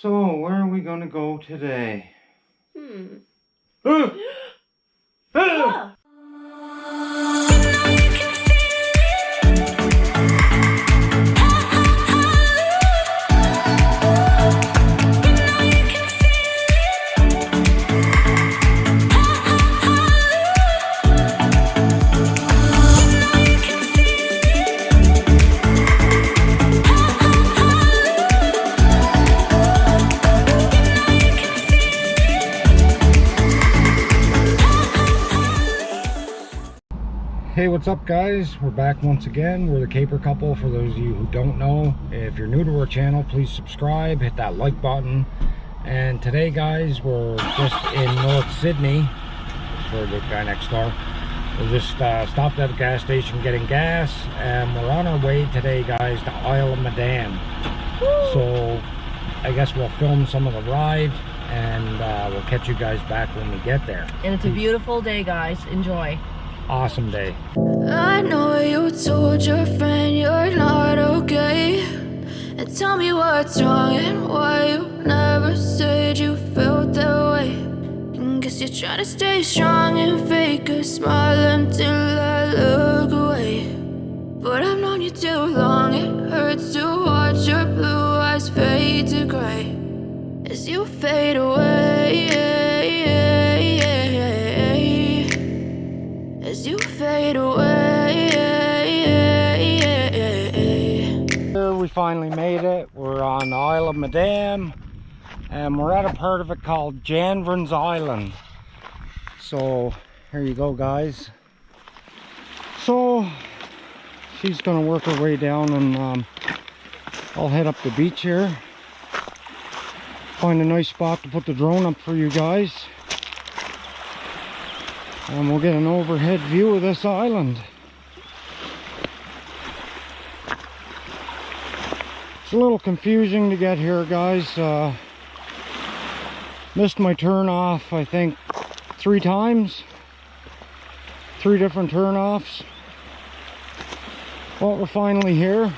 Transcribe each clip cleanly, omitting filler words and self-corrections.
So, where are we going to go today? Hey, what's up guys? We're back once again. We're the Caper Couple. For those of you who don't know, if you're new to our channel, please subscribe, hit that like button. And today guys, we're just in North Sydney for the guy next door. We just stopped at a gas station getting gas, and we're on our way today guys to Isle of Madame. So I guess we'll film some of the ride, and we'll catch you guys back when we get there. And it's a beautiful day guys, enjoy. Awesome day. I know you told your friend you're not okay, and tell me what's wrong and why you never said you felt that way. And guess you're trying to stay strong and fake a smile until I look away. But I've known you too long, it hurts to watch your blue eyes fade to gray as you fade away. As you fade away. Here we finally made it. We're on the Isle of Madame, and we're at a part of it called Janvrin's Island. So here you go guys. So she's gonna work her way down, and I'll head up the beach here, find a nice spot to put the drone up for you guys, and we'll get an overhead view of this island. It's a little confusing to get here guys. Missed my turn off I think 3 times, 3 different turn offs, but we're finally here.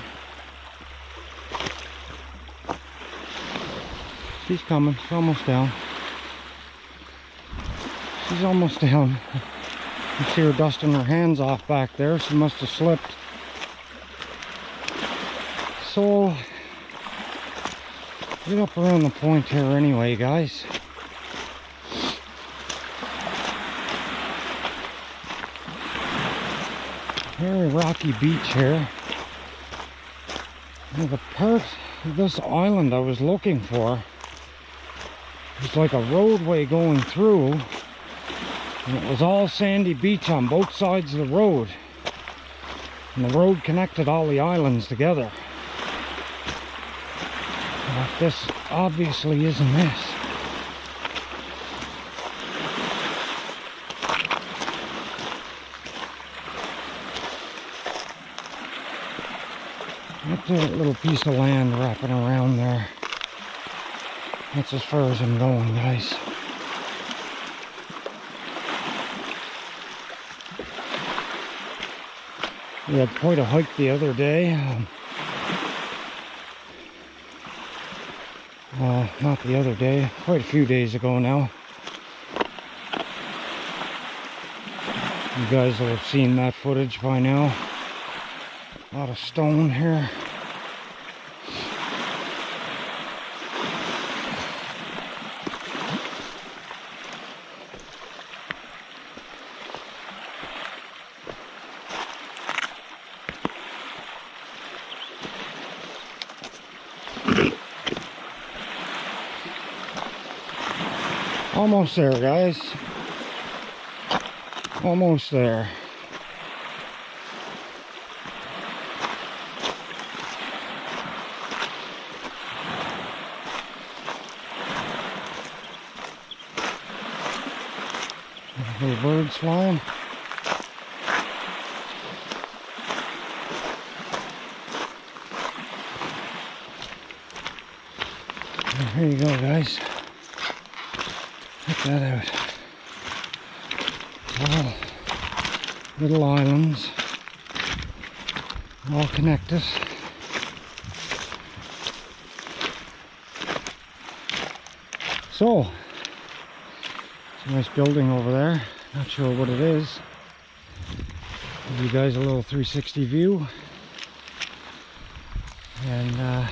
She's coming, she's almost down. She's almost down. You see her dusting her hands off back there. She must have slipped. So, get up around the point here anyway, guys. Very rocky beach here. Now, the part of this island I was looking for was like a roadway going through. And it was all sandy beach on both sides of the road, and the road connected all the islands together. But this obviously isn't this. That's a little piece of land wrapping around there. That's as far as I'm going, guys. We had quite a hike the other day. Not the other day, quite a few days ago now. You guys will have seen that footage by now. A lot of stone here. Almost there, guys. Almost there. Little birds flying. Here you go, guys. Check that out. All little islands, all connected. So, it's a nice building over there. Not sure what it is. Give you guys a little 360 view. And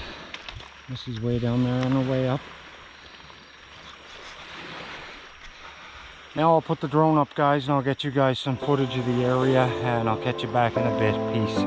Missy's way down there on her way up. Now I'll put the drone up, guys, and I'll get you guys some footage of the area, and I'll catch you back in a bit. Peace.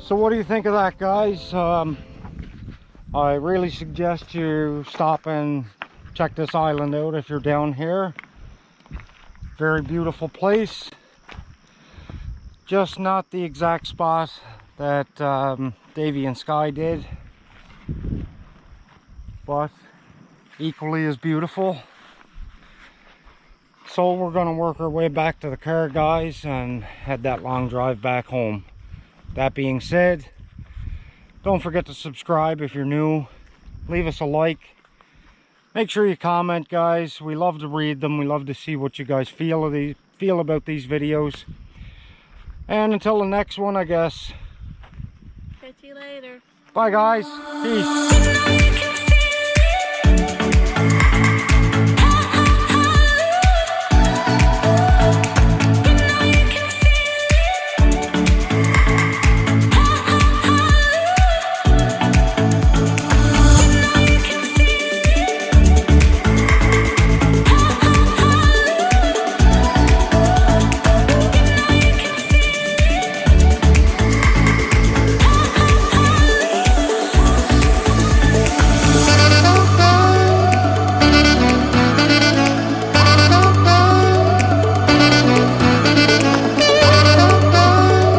So what do you think of that, guys? I really suggest you stop and check this island out if you're down here. Very beautiful place. Just not the exact spot that Davey and Sky did, but equally as beautiful. So we're gonna work our way back to the car, guys, and head that long drive back home. That being said, don't forget to subscribe if you're new. Leave us a like. Make sure you comment, guys. We love to read them. We love to see what you guys feel about these videos. And until the next one, I guess. Catch you later. Bye, guys. Peace.